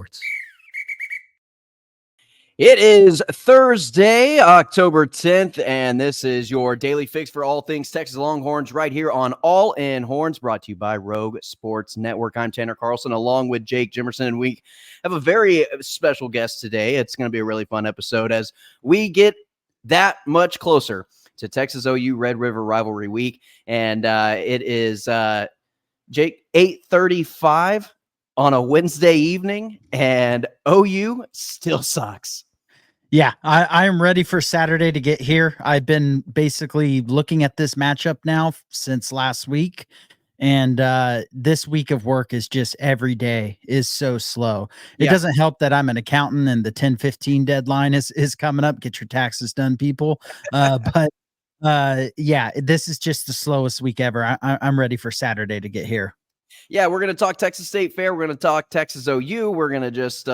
Sports. It is Thursday, October 10th, and this is your daily fix for all things Texas Longhorns right here on All In Horns, brought to you by Rogue Sports Network. I'm Tanner Carlson, along with Jake Jimerson, and we have a very special guest today. It's going to be a really fun episode as we get that much closer to Texas OU Red River Rivalry Week, and it is, Jake, 8:35 on a Wednesday evening, and OU still sucks. Yeah, I am ready for Saturday to get here. I've been basically looking at this matchup now since last week, and this week of work is just every day is so slow. It doesn't help that I'm an accountant and the 10/15 deadline is coming up. Get your taxes done, people. But this is just the slowest week ever. I'm ready for Saturday to get here. Yeah, we're going to talk Texas State Fair. We're going to talk Texas OU. We're going to just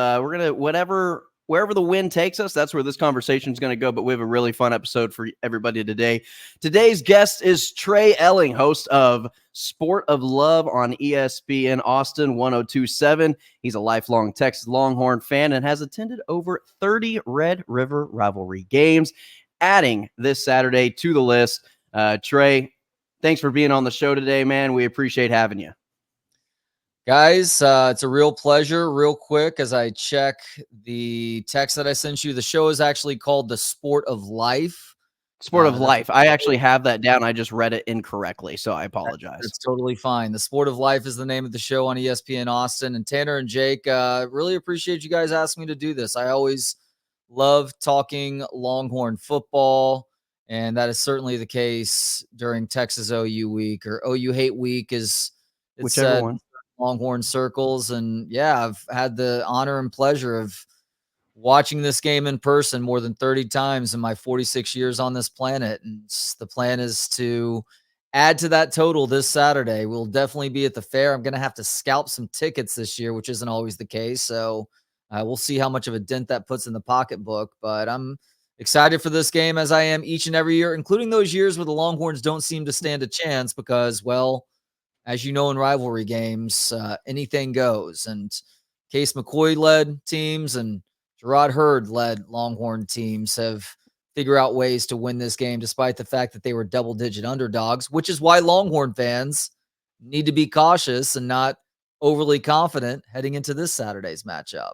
wherever the wind takes us, that's where this conversation is going to go. But we have a really fun episode for everybody today. Today's guest is Trey Elling, host of Sport of Love on ESPN Austin 102.7. He's a lifelong Texas Longhorn fan and has attended over 30 Red River Rivalry Games, adding this Saturday to the list. Trey, thanks for being on the show today, man. We appreciate having you. Guys, it's a real pleasure. Real quick, as I check the text that I sent you, the show is actually called The Sport of Life. Sport of Life. I actually have that down. I just read it incorrectly, so I apologize. It's totally fine. The Sport of Life is the name of the show on ESPN Austin. And Tanner and Jake, really appreciate you guys asking me to do this. I always love talking Longhorn football, and that is certainly the case during Texas OU week, or OU hate week, is whichever one. Longhorn circles. And yeah, I've had the honor and pleasure of watching this game in person more than 30 times in my 46 years on this planet. And the plan is to add to that total this Saturday. We'll definitely be at the fair. I'm going to have to scalp some tickets this year, which isn't always the case. So we'll see how much of a dent that puts in the pocketbook, but I'm excited for this game, as I am each and every year, including those years where the Longhorns don't seem to stand a chance because, well, as you know, in rivalry games, anything goes. And Case McCoy-led teams and Gerard Hurd-led Longhorn teams have figured out ways to win this game, despite the fact that they were double-digit underdogs, which is why Longhorn fans need to be cautious and not overly confident heading into this Saturday's matchup.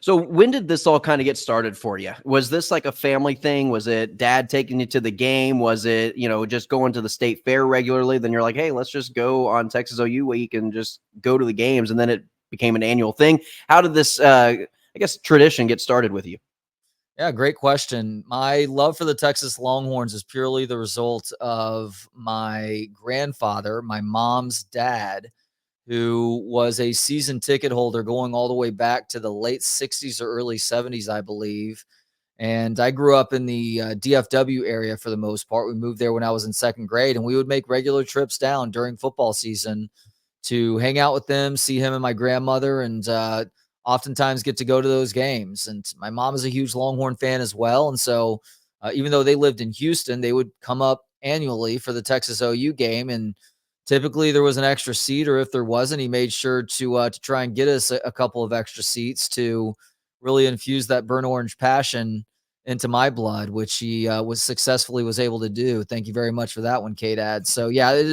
So when did this all kind of get started for you? Was this like a family thing? Was it dad taking you to the game? Was it, just going to the state fair regularly? Then you're like, hey, let's just go on Texas OU week and just go to the games. And then it became an annual thing. How did this, tradition get started with you? Yeah, great question. My love for the Texas Longhorns is purely the result of my grandfather, my mom's dad, who was a season ticket holder going all the way back to the late 60s or early 70s, I believe. And I grew up in the DFW area for the most part. We moved there when I was in second grade, and we would make regular trips down during football season to hang out with them, see him and my grandmother, and oftentimes get to go to those games. And my mom is a huge Longhorn fan as well. And so even though they lived in Houston, they would come up annually for the Texas OU game, and typically there was an extra seat, or if there wasn't, he made sure to try and get us a couple of extra seats to really infuse that burnt orange passion into my blood, which he was successfully able to do. Thank you very much for that one, K-Dad. So yeah, it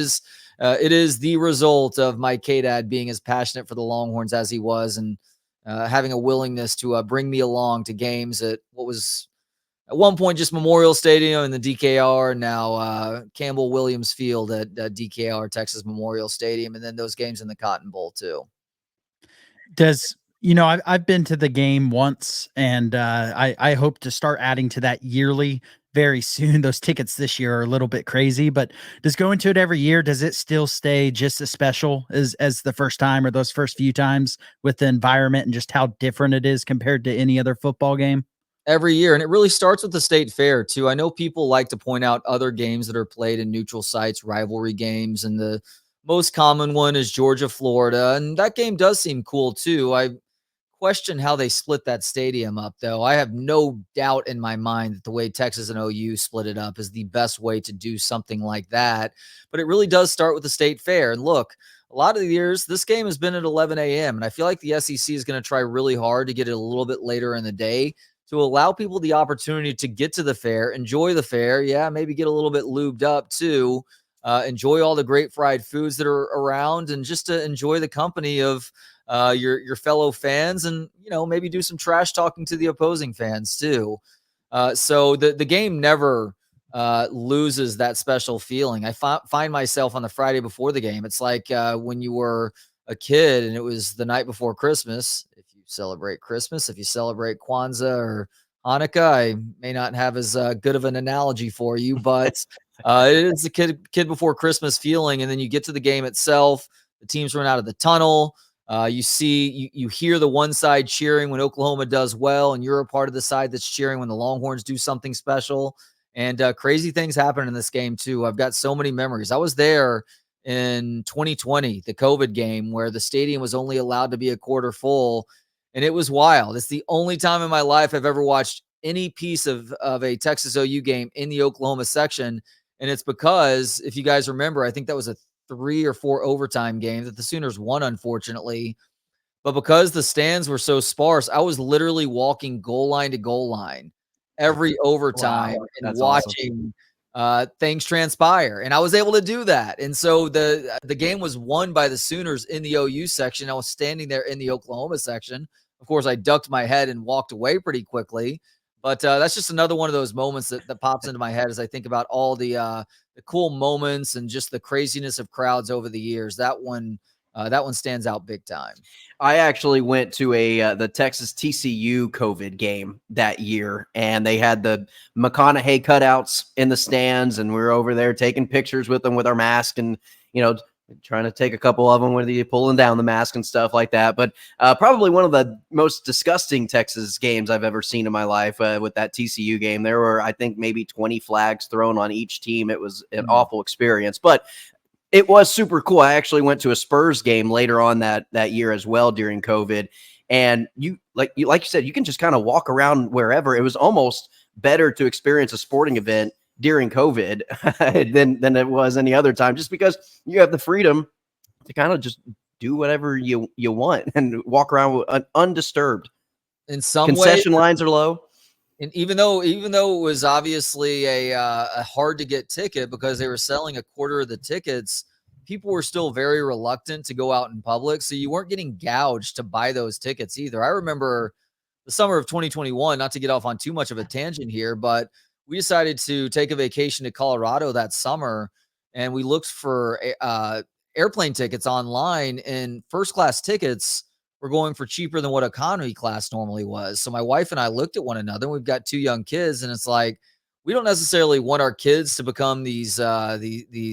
is the result of my K-Dad being as passionate for the Longhorns as he was, and having a willingness to bring me along to games at what was at one point just Memorial Stadium in the DKR, now Campbell Williams Field at DKR, Texas Memorial Stadium, and then those games in the Cotton Bowl too. I've been to the game once, and I hope to start adding to that yearly very soon. Those tickets this year are a little bit crazy, but does going to it every year, does it still stay just as special as the first time or those first few times, with the environment and just how different it is compared to any other football game? Every year. And it really starts with the state fair too. I know people like to point out other games that are played in neutral sites, rivalry games, and the most common one is Georgia, Florida. And that game does seem cool too. I question how they split that stadium up, though. I have no doubt in my mind that the way Texas and OU split it up is the best way to do something like that. But it really does start with the state fair. And look, a lot of the years, this game has been at 11 a.m. And I feel like the SEC is going to try really hard to get it a little bit later in the day to allow people the opportunity to get to the fair, enjoy the fair. Yeah, maybe get a little bit lubed up too. Enjoy all the great fried foods that are around, and just to enjoy the company of your fellow fans, and maybe do some trash talking to the opposing fans too. So the game never loses that special feeling. I find myself on the Friday before the game. It's like when you were a kid and it was the night before Christmas. If you celebrate Christmas, if you celebrate Kwanzaa or Hanukkah, I may not have as good of an analogy for you, but it is the kid before Christmas feeling. And then you get to the game itself. The teams run out of the tunnel. You hear the one side cheering when Oklahoma does well, and you're a part of the side that's cheering when the Longhorns do something special. And crazy things happen in this game too. I've got so many memories. I was there in 2020, the COVID game, where the stadium was only allowed to be a quarter full, and it was wild. It's the only time in my life I've ever watched any piece of a Texas OU game in the Oklahoma section. And it's because, if you guys remember, I think that was a 3 or 4 overtime game that the Sooners won, unfortunately. But because the stands were so sparse, I was literally walking goal line to goal line every overtime and watching things transpire. And I was able to do that. And so the game was won by the Sooners in the OU section. I was standing there in the Oklahoma section. Of course, I ducked my head and walked away pretty quickly. But that's just another one of those moments that pops into my head as I think about all the cool moments and just the craziness of crowds over the years. That one stands out big time. I actually went to the Texas TCU COVID game that year, and they had the McConaughey cutouts in the stands, and we were over there taking pictures with them with our mask, and trying to take a couple of them with you pulling down the mask and stuff like that. But probably one of the most disgusting Texas games I've ever seen in my life with that TCU game. There were, I think, maybe 20 flags thrown on each team. It was an awful experience, but it was super cool. I actually went to a Spurs game later on that year as well during COVID. And like you said, you can just kind of walk around wherever. It was almost better to experience a sporting event during COVID than it was any other time, just because you have the freedom to kind of just do whatever you want and walk around undisturbed. In some concession ways, lines are low. And even though it was obviously a hard to get ticket because they were selling a quarter of the tickets, people were still very reluctant to go out in public. So you weren't getting gouged to buy those tickets either. I remember the summer of 2021, not to get off on too much of a tangent here, but we decided to take a vacation to Colorado that summer, and we looked for airplane tickets online, and first class tickets were going for cheaper than what economy class normally was. So my wife and I looked at one another, and we've got 2 young kids, and it's like, we don't necessarily want our kids to become these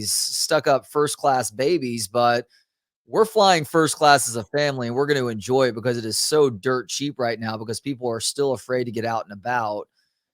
stuck up first class babies, but we're flying first class as a family, and we're going to enjoy it because it is so dirt cheap right now because people are still afraid to get out and about.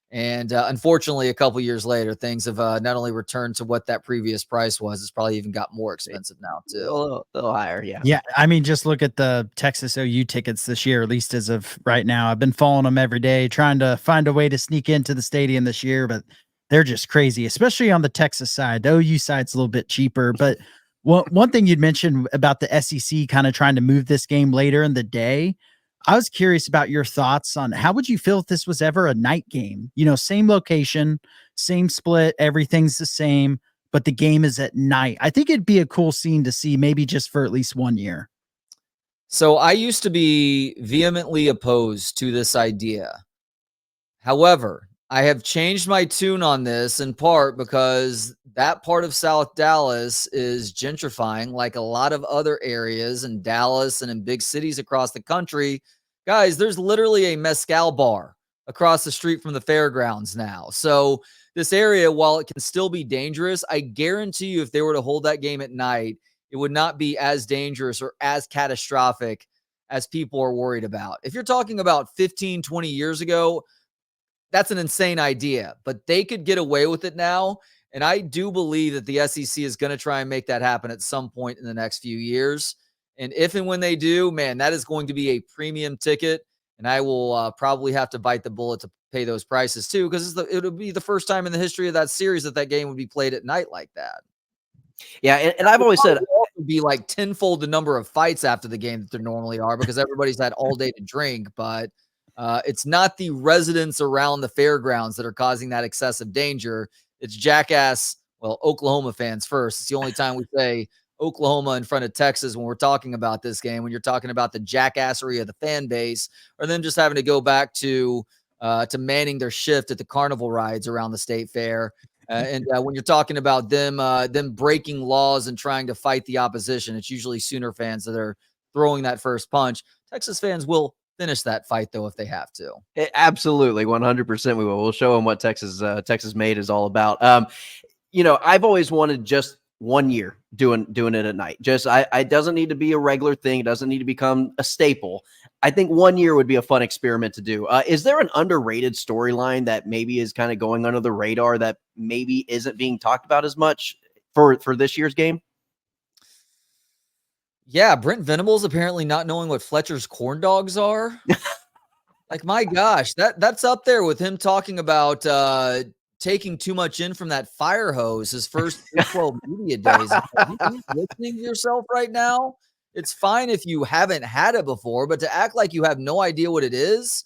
And unfortunately, a couple years later, things have not only returned to what that previous price was, it's probably even got more expensive now too. A little higher, yeah. Yeah, I mean, just look at the Texas OU tickets this year, at least as of right now. I've been following them every day, trying to find a way to sneak into the stadium this year, but they're just crazy, especially on the Texas side. The OU side's a little bit cheaper, but one thing you'd mentioned about the SEC kind of trying to move this game later in the day, I was curious about your thoughts on how would you feel if this was ever a night game? Same location, same split, everything's the same, but the game is at night. I think it'd be a cool scene to see, maybe just for at least 1 year. So I used to be vehemently opposed to this idea. However, I have changed my tune on this in part because that part of South Dallas is gentrifying like a lot of other areas in Dallas and in big cities across the country. Guys, there's literally a mezcal bar across the street from the fairgrounds now. So this area, while it can still be dangerous, I guarantee you if they were to hold that game at night, it would not be as dangerous or as catastrophic as people are worried about. If you're talking about 15, 20 years ago, that's an insane idea, but they could get away with it now. And I do believe that the SEC is going to try and make that happen at some point in the next few years. And if and when they do, man, that is going to be a premium ticket. And I will probably have to bite the bullet to pay those prices too, because it'll be the first time in the history of that series that game would be played at night like that. Yeah, and I've always said it would be like tenfold the number of fights after the game that there normally are, because everybody's had all day to drink. But it's not the residents around the fairgrounds that are causing that excessive danger. It's jackass, Oklahoma fans first. It's the only time we say Oklahoma in front of Texas when we're talking about this game, when you're talking about the jackassery of the fan base, or them just having to go back to manning their shift at the carnival rides around the state fair. And when you're talking about them breaking laws and trying to fight the opposition, it's usually Sooner fans that are throwing that first punch. Texas fans will finish that fight, though, if they have to. Absolutely, 100% we will. We'll show them what Texas made is all about. I've always wanted just 1 year doing it at night. Just I doesn't need to be a regular thing. It doesn't need to become a staple. I think 1 year would be a fun experiment to do. Is there an underrated storyline that maybe is kind of going under the radar that maybe isn't being talked about as much for this year's game? Yeah, Brent Venables apparently not knowing what Fletcher's corn dogs are. Like, my gosh, that's up there with him talking about taking too much in from that fire hose his first 12 media days. Are you listening to yourself right now? It's fine if you haven't had it before, but to act like you have no idea what it is,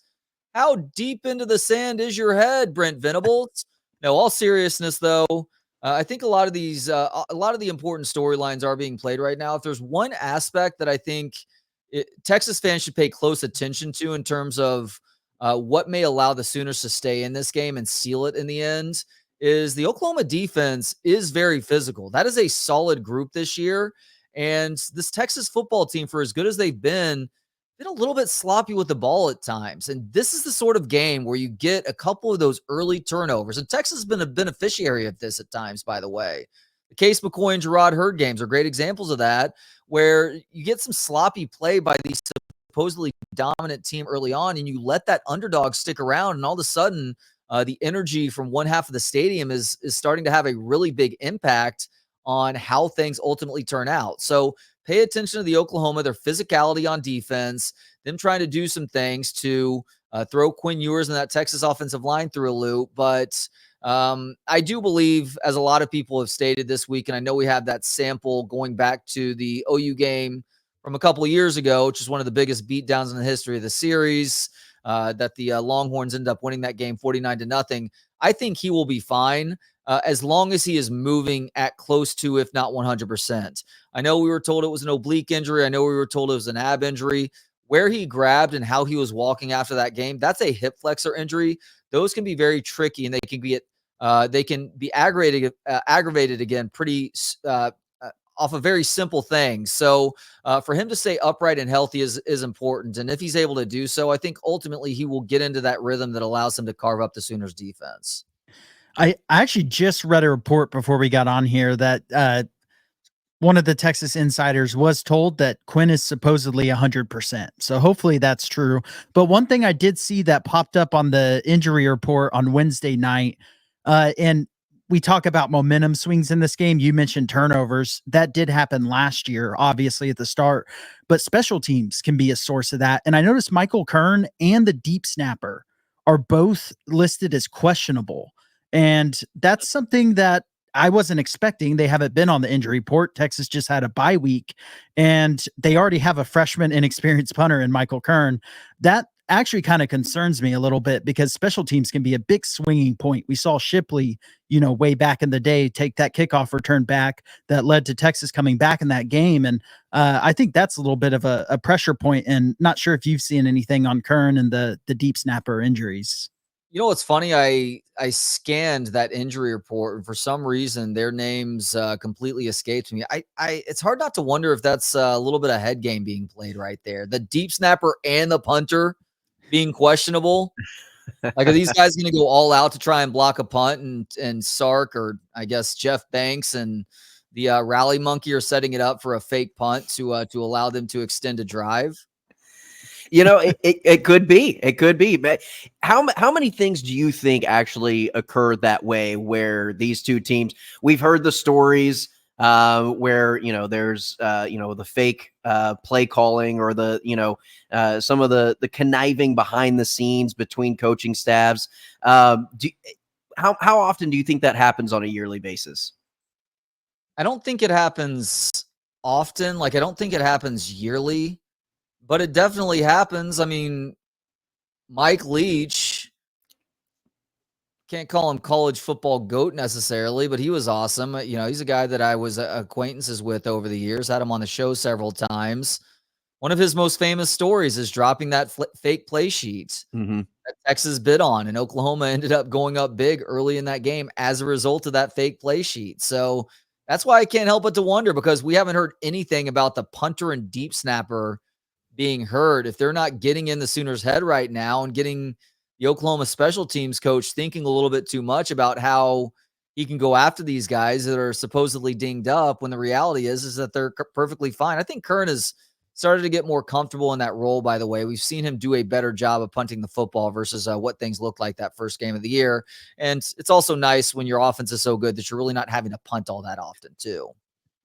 how deep into the sand is your head, Brent Venables? No, all seriousness though, I think a lot of the important storylines are being played right now. If there's one aspect that I think Texas fans should pay close attention to in terms of what may allow the Sooners to stay in this game and seal it in the end, is the Oklahoma defense is very physical. That is a solid group this year. And this Texas football team, for as good as they've been a little bit sloppy with the ball at times. And this is the sort of game where you get a couple of those early turnovers. And Texas has been a beneficiary of this at times, by the way. The Case McCoy and Gerard Hurd games are great examples of that, where you get some sloppy play by these supposedly dominant team early on, and you let that underdog stick around, and all of a sudden the energy from one half of the stadium is starting to have a really big impact on how things ultimately turn out. So pay attention to the Oklahoma, their physicality on defense, them trying to do some things to throw Quinn Ewers and that Texas offensive line through a loop. But I do believe, as a lot of people have stated this week, and I know we have that sample going back to the OU game from a couple of years ago, which is one of the biggest beatdowns in the history of the series, that the Longhorns end up winning that game 49-0. I think he will be fine as long as he is moving at close to, if not 100%. I know we were told it was an oblique injury. I know we were told it was an ab injury. Where he grabbed and how he was walking after that game, that's a hip flexor injury. Those can be very tricky, and they can be aggravated again pretty off of very simple things. So for him to stay upright and healthy is important. And if he's able to do so, I think ultimately he will get into that rhythm that allows him to carve up the Sooners defense. I actually just read a report before we got on here that one of the Texas insiders was told that Quinn is supposedly 100%. So hopefully that's true. But one thing I did see that popped up on the injury report on Wednesday night, and we talk about momentum swings in this game. You mentioned turnovers. That did happen last year, obviously at the start, but special teams can be a source of that. And I noticed Michael Kern and the deep snapper are both listed as questionable. And that's something that I wasn't expecting. They haven't been on the injury report. Texas just had a bye week, and they already have a freshman inexperienced punter in Michael Kern. That actually kind of concerns me a little bit, because special teams can be a big swinging point. We saw Shipley, way back in the day, take that kickoff return back that led to Texas coming back in that game. And I think that's a little bit of a pressure point, and not sure if you've seen anything on Kern and the deep snapper injuries. You know what's funny? I scanned that injury report, and for some reason their names completely escaped me. It's hard not to wonder if that's a little bit of head game being played right there. The deep snapper and the punter being questionable. Like, are these guys going to go all out to try and block a punt, and Sark, or I guess Jeff Banks and the rally monkey are setting it up for a fake punt to allow them to extend a drive? It could be. It could be. But how many things do you think actually occurred that way, where these two teams, we've heard the stories, where there's the fake play calling or some of the conniving behind the scenes between coaching staffs. How often do you think that happens on a yearly basis? I don't think it happens often. Like, I don't think it happens yearly, but it definitely happens. I mean, Mike Leach, can't call him college football GOAT necessarily, but he was awesome. He's a guy that I was acquaintances with over the years, had him on the show several times. One of his most famous stories is dropping that fake play sheet that Texas bid on, and Oklahoma ended up going up big early in that game as a result of that fake play sheet. So that's why I can't help but to wonder, because we haven't heard anything about the punter and deep snapper being hurt. If they're not getting in the Sooners' head right now and getting the Oklahoma special teams coach thinking a little bit too much about how he can go after these guys that are supposedly dinged up, when the reality is that they're perfectly fine. I think Kern has started to get more comfortable in that role, by the way. We've seen him do a better job of punting the football versus what things looked like that first game of the year. And it's also nice when your offense is so good that you're really not having to punt all that often too.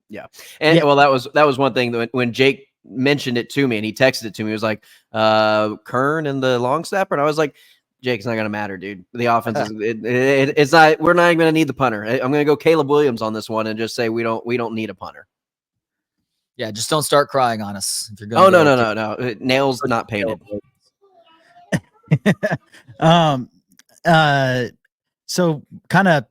Yeah. And well, that was one thing that when Jake mentioned it to me and he texted it to me, he was like, Kern and the long snapper. And I was like, Jake's not going to matter, dude. The offense is it's not, we're not even going to need the punter. I'm going to go Caleb Williams on this one and just say, we don't need a punter. Yeah, just don't start crying on us if you're going. Oh, no. Nails not painted. So kind of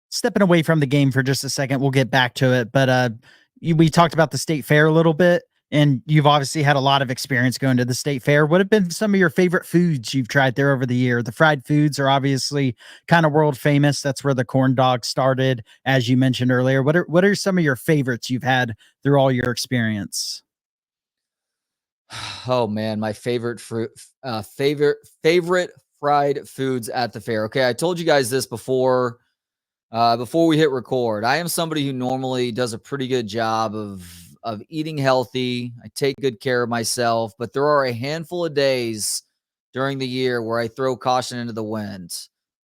stepping away from the game for just a second, we'll get back to it. But we talked about the state fair a little bit, and you've obviously had a lot of experience going to the state fair. What have been some of your favorite foods you've tried there over the year? The fried foods are obviously kind of world famous. That's where the corn dog started, as you mentioned earlier. What are some of your favorites you've had through all your experience? Oh man, my favorite fried foods at the fair. Okay, I told you guys this before we hit record. I am somebody who normally does a pretty good job of eating healthy. I take good care of myself, but there are a handful of days during the year where I throw caution into the wind.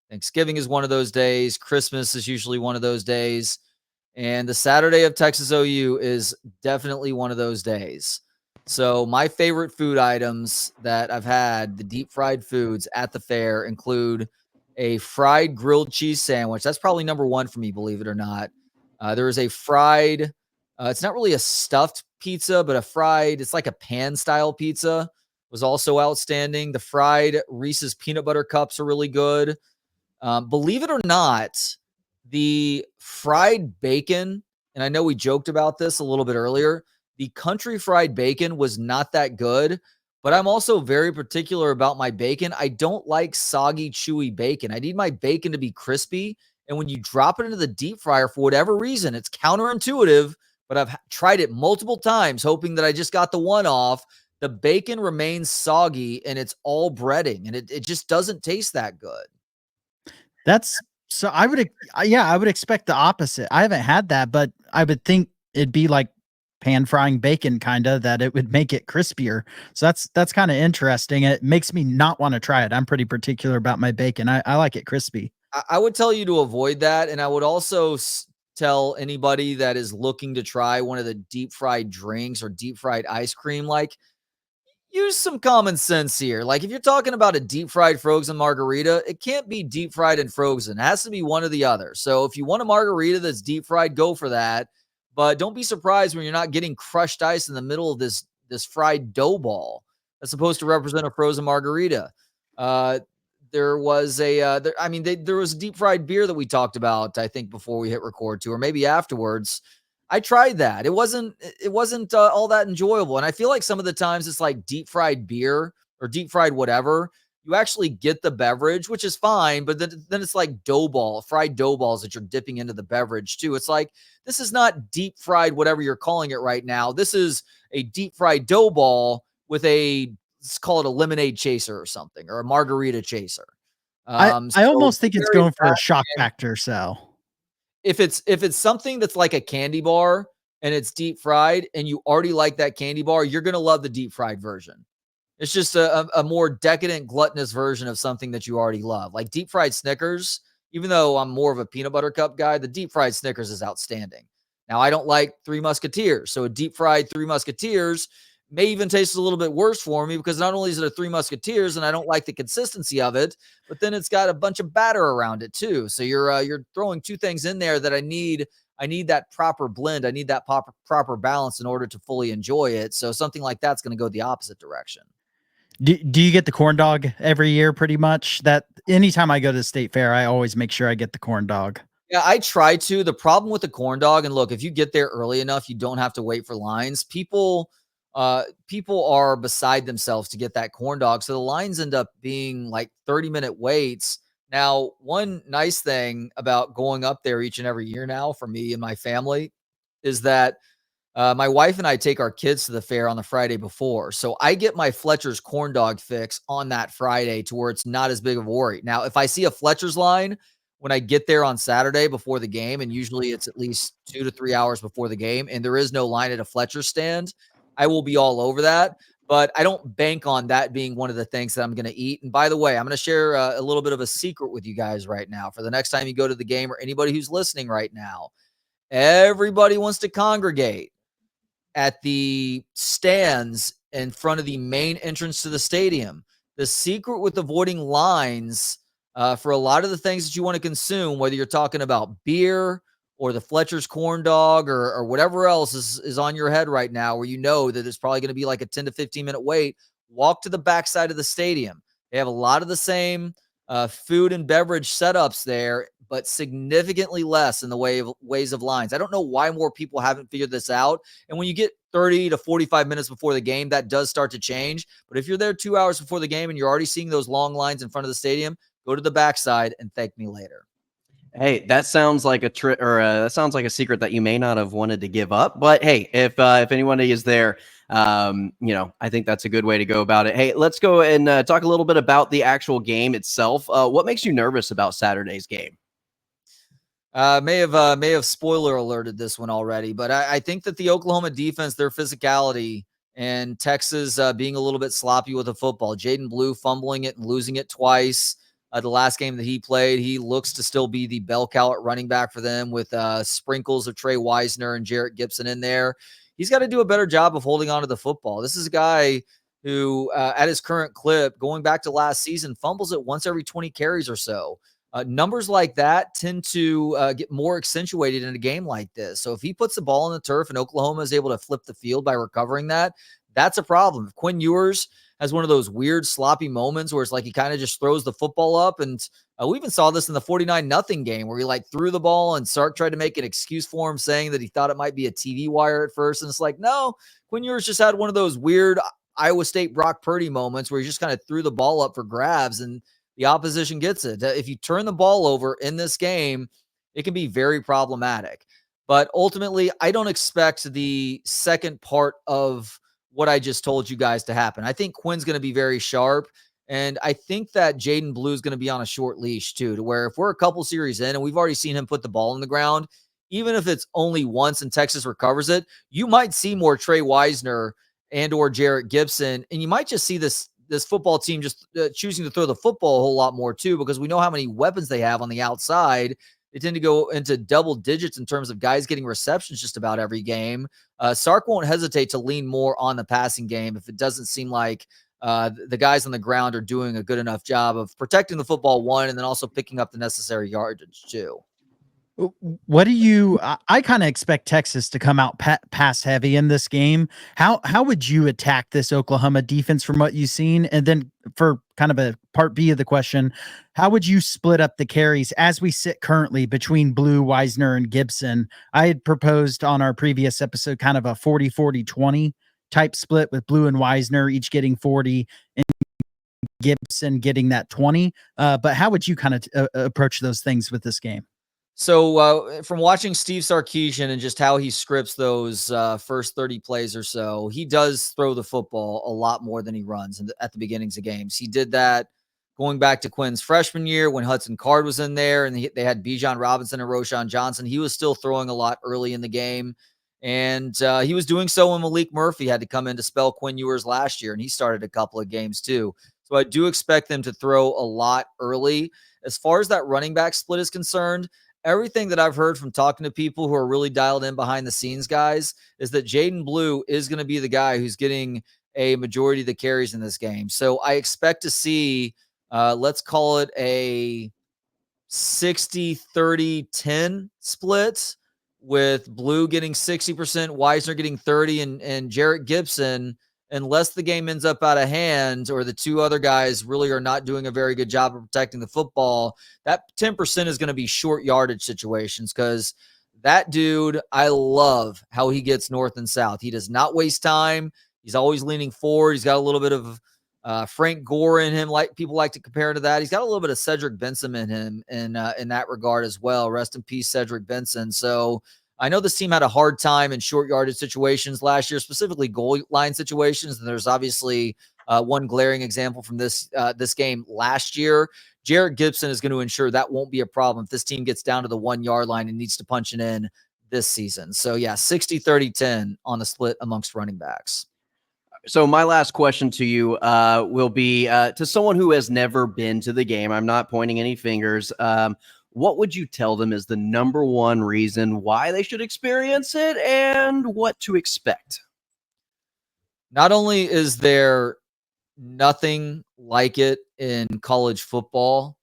Thanksgiving is one of those days. Christmas is usually one of those days. And the Saturday of Texas OU is definitely one of those days. So my favorite food items that I've had, the deep fried foods at the fair, include a fried grilled cheese sandwich. That's probably number one for me, believe it or not. There is a fried, it's not really a stuffed pizza, but it's like a pan style pizza, was also outstanding. The fried Reese's peanut butter cups are really good. Believe it or not, the fried bacon, and I know we joked about this a little bit earlier, the country fried bacon was not that good, but I'm also very particular about my bacon. I don't like soggy, chewy bacon. I need my bacon to be crispy. And when you drop it into the deep fryer, for whatever reason, it's counterintuitive, but I've tried it multiple times, hoping that I just got the one off. The bacon remains soggy and it's all breading, and it just doesn't taste that good. I would expect the opposite. I haven't had that, but I would think it'd be like pan frying bacon, kind of, that it would make it crispier. So that's kind of interesting. It makes me not want to try it. I'm pretty particular about my bacon. I like it crispy. I would tell you to avoid that. And I would also tell anybody that is looking to try one of the deep fried drinks or deep fried ice cream, like, use some common sense here. Like, if you're talking about a deep fried frozen margarita, it can't be deep fried and frozen. It has to be one or the other. So if you want a margarita that's deep fried, go for that. But don't be surprised when you're not getting crushed ice in the middle of this fried dough ball that's supposed to represent a frozen margarita. There was there was a deep fried beer that we talked about, I think, before we hit record too, or maybe afterwards. I tried that. It wasn't all that enjoyable. And I feel like some of the times it's like deep fried beer or deep fried whatever. You actually get the beverage, which is fine, but then it's like fried dough balls that you're dipping into the beverage too. It's like, this is not deep fried, whatever you're calling it right now. This is a deep fried dough ball with let's call it a lemonade chaser or something, or a margarita chaser. I almost think it's going for a shock factor. So if it's something that's like a candy bar and it's deep fried and you already like that candy bar, you're going to love the deep fried version. It's just a more decadent, gluttonous version of something that you already love. Like deep fried Snickers, even though I'm more of a peanut butter cup guy, the deep fried Snickers is outstanding. Now, I don't like Three Musketeers, so a deep fried Three Musketeers may even taste a little bit worse for me because not only is it a Three Musketeers and I don't like the consistency of it, but then it's got a bunch of batter around it too. So you're throwing two things in there that I need. I need that proper blend. I need that proper balance in order to fully enjoy it. So something like that's going to go the opposite direction. Do you get the corn dog every year pretty much? That anytime I go to the state fair, I always make sure I get the corn dog. Yeah, I try to. The problem with the corn dog, and look, if you get there early enough, you don't have to wait for lines. People are beside themselves to get that corn dog. So the lines end up being like 30-minute waits. Now, one nice thing about going up there each and every year now for me and my family is that my wife and I take our kids to the fair on the Friday before. So I get my Fletcher's corn dog fix on that Friday to where it's not as big of a worry. Now, if I see a Fletcher's line when I get there on Saturday before the game, and usually it's at least 2 to 3 hours before the game, and there is no line at a Fletcher stand, I will be all over that. But I don't bank on that being one of the things that I'm going to eat. And by the way, I'm going to share a little bit of a secret with you guys right now. For the next time you go to the game, or anybody who's listening right now, everybody wants to congregate at the stands in front of the main entrance to the stadium. The secret with avoiding lines for a lot of the things that you want to consume, whether you're talking about beer or the Fletcher's corn dog or whatever else is on your head right now, where you know that there's probably going to be like a 10 to 15-minute wait, walk to the backside of the stadium. They have a lot of the same food and beverage setups there, but significantly less in the ways of lines. I don't know why more people haven't figured this out. And when you get 30 to 45 minutes before the game, that does start to change. But if you're there 2 hours before the game and you're already seeing those long lines in front of the stadium, go to the backside and thank me later. Hey, that sounds like a trick, or that sounds like a secret that you may not have wanted to give up. But hey, if anybody is there, I think that's a good way to go about it. Hey, let's go and talk a little bit about the actual game itself. What makes you nervous about Saturday's game? May have spoiler alerted this one already, but I think that the Oklahoma defense, their physicality, and Texas being a little bit sloppy with the football. Jaden Blue fumbling it and losing it twice. The last game that he played, he looks to still be the bell cow at running back for them with sprinkles of Trey Wisner and Jarrett Gibson in there. He's got to do a better job of holding on to the football. This is a guy who, at his current clip, going back to last season, fumbles it once every 20 carries or so. Numbers like that tend to get more accentuated in a game like this. So if he puts the ball on the turf and Oklahoma is able to flip the field by recovering that, that's a problem. If Quinn Ewers has one of those weird sloppy moments where it's like he kind of just throws the football up, and we even saw this in the 49-0 game where he like threw the ball and Sark tried to make an excuse for him saying that he thought it might be a TV wire at first. And it's like, no, Quinn Ewers just had one of those weird Iowa State Brock Purdy moments where he just kind of threw the ball up for grabs and the opposition gets it. If you turn the ball over in this game, it can be very problematic. But ultimately, I don't expect the second part of what I just told you guys to happen. I think Quinn's going to be very sharp. And I think that Jaden Blue is going to be on a short leash too, to where if we're a couple series in and we've already seen him put the ball on the ground, even if it's only once and Texas recovers it, you might see more Trey Wisner and or Jarrett Gibson. And you might just see this football team just choosing to throw the football a whole lot more too, because we know how many weapons they have on the outside. They tend to go into double digits in terms of guys getting receptions just about every game. Sark won't hesitate to lean more on the passing game if it doesn't seem like the guys on the ground are doing a good enough job of protecting the football, one, and then also picking up the necessary yardage too. What do you? I kind of expect Texas to come out pass heavy in this game. How would you attack this Oklahoma defense from what you've seen? And then for kind of a part B of the question, how would you split up the carries as we sit currently between Blue, Wisner, and Gibson? I had proposed on our previous episode kind of a 40-40-20 type split with Blue and Wisner each getting 40 and Gibson getting that 20. But how would you kind of approach those things with this game? So from watching Steve Sarkisian and just how he scripts those first 30 plays or so, he does throw the football a lot more than he runs at the beginnings of games. He did that going back to Quinn's freshman year when Hudson Card was in there and they had Bijan Robinson and Roshan Johnson. He was still throwing a lot early in the game. And he was doing so when Malik Murphy had to come in to spell Quinn Ewers last year, and he started a couple of games too. So I do expect them to throw a lot early. As far as that running back split is concerned, everything that I've heard from talking to people who are really dialed in behind the scenes guys is that Jaden Blue is going to be the guy who's getting a majority of the carries in this game. So I expect to see, let's call it a 60-30-10 split, with Blue getting 60%, Wisner getting 30, and Jarrett Gibson, unless the game ends up out of hand or the two other guys really are not doing a very good job of protecting the football, that 10% is going to be short yardage situations, because that dude, I love how he gets north and south. He does not waste time. He's always leaning forward. He's got a little bit of Frank Gore in him, like people like to compare to that. He's got a little bit of Cedric Benson in him in that regard as well. Rest in peace, Cedric Benson. So I know this team had a hard time in short yardage situations last year, specifically goal line situations. And there's obviously one glaring example from this game last year. Jarrett Gibson is going to ensure that won't be a problem if this team gets down to the 1 yard line and needs to punch it in this season. So yeah, 60-30-10 on the split amongst running backs. So my last question to you will be to someone who has never been to the game. I'm not pointing any fingers. What would you tell them is the number one reason why they should experience it and what to expect? Not only is there nothing like it in college football,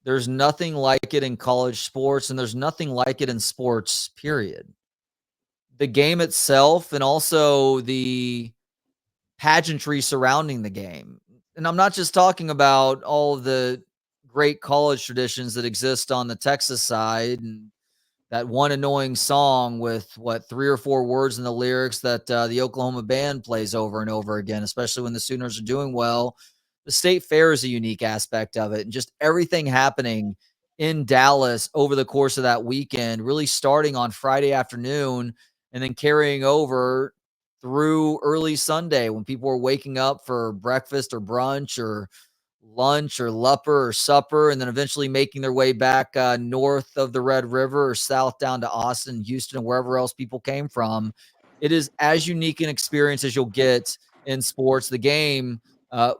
there's nothing like it in college sports, and there's nothing like it in sports, period. The game itself and also the pageantry surrounding the game. And I'm not just talking about all of the great college traditions that exist on the Texas side and that one annoying song with 3 or 4 words in the lyrics that the Oklahoma band plays over and over again, especially when the Sooners are doing well. The state fair is a unique aspect of it, and just everything happening in Dallas over the course of that weekend, really starting on Friday afternoon and then carrying over through early Sunday when people were waking up for breakfast or brunch or lunch or lupper or supper, and then eventually making their way back north of the Red River or south down to Austin, Houston, and wherever else people came from. It is as unique an experience as you'll get in sports. The game,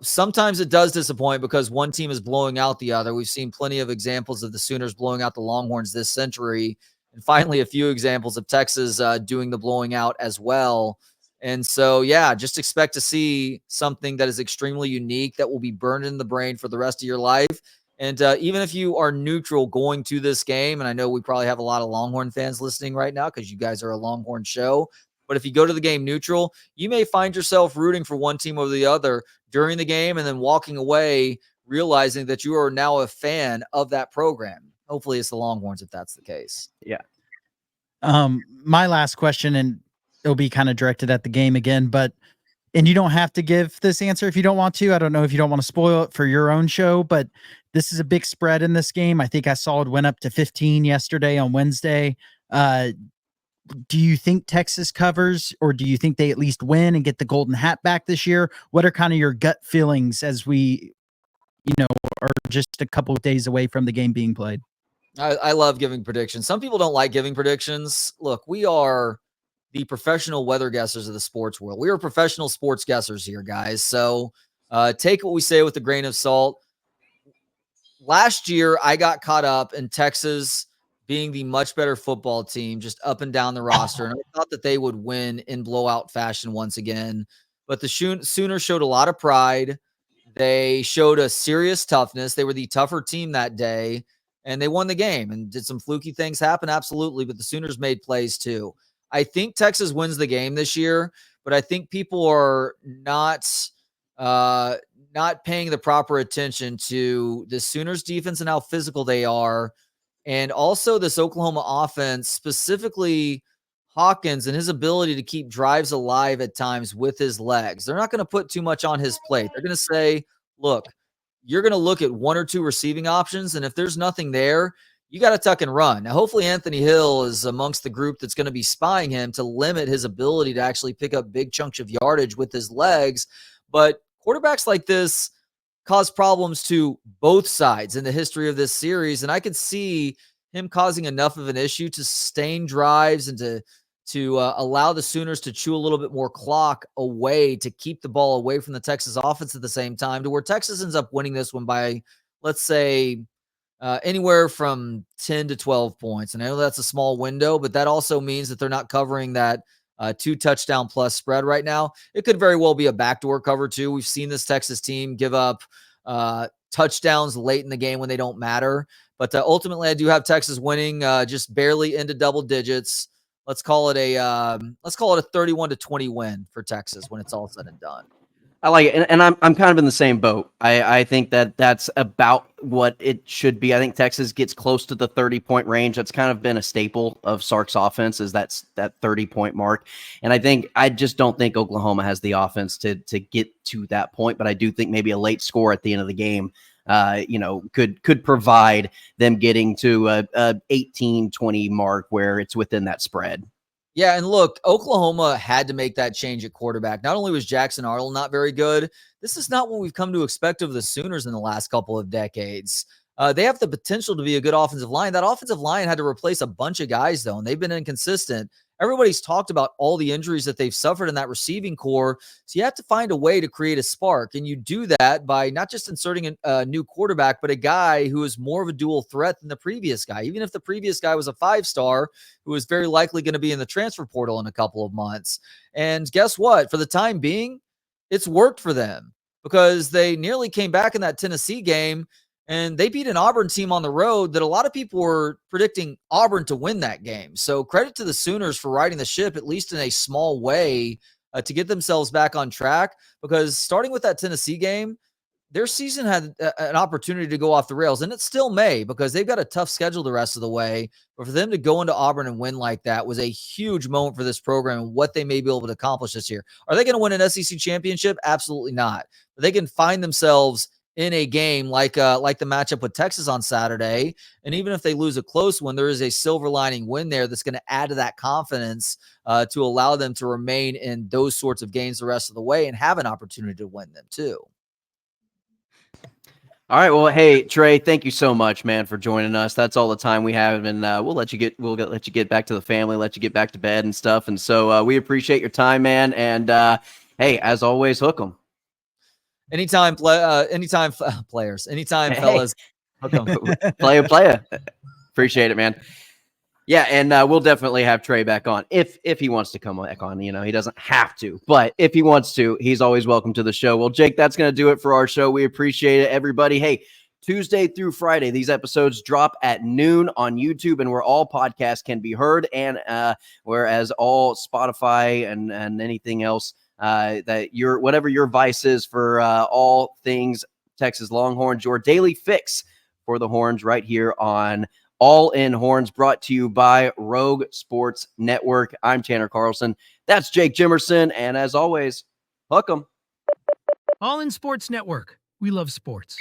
sometimes it does disappoint because one team is blowing out the other. We've seen plenty of examples of the Sooners blowing out the Longhorns this century, and finally a few examples of Texas doing the blowing out as well. And so, yeah, just expect to see something that is extremely unique that will be burned in the brain for the rest of your life. And even if you are neutral going to this game, and I know we probably have a lot of Longhorn fans listening right now because you guys are a Longhorn show, but if you go to the game neutral, you may find yourself rooting for one team over the other during the game and then walking away realizing that you are now a fan of that program. Hopefully it's the Longhorns if that's the case. Yeah. My last question, and it'll be kind of directed at the game again, and you don't have to give this answer if you don't want to. I don't know if you don't want to spoil it for your own show, but this is a big spread in this game. I think I saw it went up to 15 yesterday on Wednesday. Do you think Texas covers, or do you think they at least win and get the golden hat back this year? What are kind of your gut feelings as we, are just a couple of days away from the game being played? I love giving predictions. Some people don't like giving predictions. Look, we are the professional weather guessers of the sports world. We are professional sports guessers here, guys. So take what we say with a grain of salt. Last year, I got caught up in Texas being the much better football team, just up and down the roster. And I thought that they would win in blowout fashion once again. But the Sooners showed a lot of pride. They showed a serious toughness. They were the tougher team that day, and they won the game. And did some fluky things happen? Absolutely. But the Sooners made plays too. I think Texas wins the game this year, but I think people are not paying the proper attention to the Sooners defense and how physical they are. And also this Oklahoma offense, specifically Hawkins and his ability to keep drives alive at times with his legs. They're not going to put too much on his plate. They're going to say, look, you're going to look at 1 or 2 receiving options, and if there's nothing there, you got to tuck and run. Now, hopefully Anthony Hill is amongst the group that's going to be spying him to limit his ability to actually pick up big chunks of yardage with his legs. But quarterbacks like this cause problems to both sides in the history of this series, and I could see him causing enough of an issue to sustain drives and to allow the Sooners to chew a little bit more clock away to keep the ball away from the Texas offense at the same time, to where Texas ends up winning this one by, let's say, anywhere from 10 to 12 points. And I know that's a small window, but that also means that they're not covering that 2 touchdown plus spread right now. It could very well be a backdoor cover too. We've seen this Texas team give up touchdowns late in the game when they don't matter. But ultimately, I do have Texas winning just barely into double digits. Let's call it a 31-20 win for Texas when it's all said and done. I like it, and I'm kind of in the same boat. I think that's about what it should be. I think Texas gets close to the 30-point range. That's kind of been a staple of Sark's offense, is that 30-point mark. And I just don't think Oklahoma has the offense to get to that point. But I do think maybe a late score at the end of the game, could provide them getting to a 18-20 mark where it's within that spread. Yeah, and look, Oklahoma had to make that change at quarterback. Not only was Jackson Arnold not very good, this is not what we've come to expect of the Sooners in the last couple of decades. They have the potential to be a good offensive line. That offensive line had to replace a bunch of guys, though, and they've been inconsistent. Everybody's talked about all the injuries that they've suffered in that receiving core. So you have to find a way to create a spark. And you do that by not just inserting a new quarterback, but a guy who is more of a dual threat than the previous guy. Even if the previous guy was a 5-star, who is very likely going to be in the transfer portal in a couple of months. And guess what? For the time being, it's worked for them because they nearly came back in that Tennessee game. And they beat an Auburn team on the road that a lot of people were predicting Auburn to win that game. So credit to the Sooners for riding the ship, at least in a small way, to get themselves back on track. Because starting with that Tennessee game, their season had an opportunity to go off the rails. And it still may, because they've got a tough schedule the rest of the way. But for them to go into Auburn and win like that was a huge moment for this program and what they may be able to accomplish this year. Are they going to win an SEC championship? Absolutely not. But they can find themselves in a game like the matchup with Texas on Saturday. And even if they lose a close one, there is a silver lining win there that's going to add to that confidence to allow them to remain in those sorts of games the rest of the way and have an opportunity to win them too. All right. Well, hey, Trey, thank you so much, man, for joining us. That's all the time we have. And we'll let you get back to the family, let you get back to bed and stuff. And so we appreciate your time, man. And hey, as always, hook 'em. Anytime, players. Anytime, fellas. Playa. Appreciate it, man. Yeah, and we'll definitely have Trey back on if he wants to come back on. He doesn't have to, but if he wants to, he's always welcome to the show. Well, Jake, that's going to do it for our show. We appreciate it, everybody. Hey, Tuesday through Friday, these episodes drop at noon on YouTube and where all podcasts can be heard, and whereas all Spotify and anything else that whatever your vice is for all things Texas Longhorns, your daily fix for the Horns right here on All In Horns, brought to you by Rogue Sports Network. I'm Tanner Carlson. That's Jake Jimerson. And as always, hook 'em. All In Sports Network. We love sports.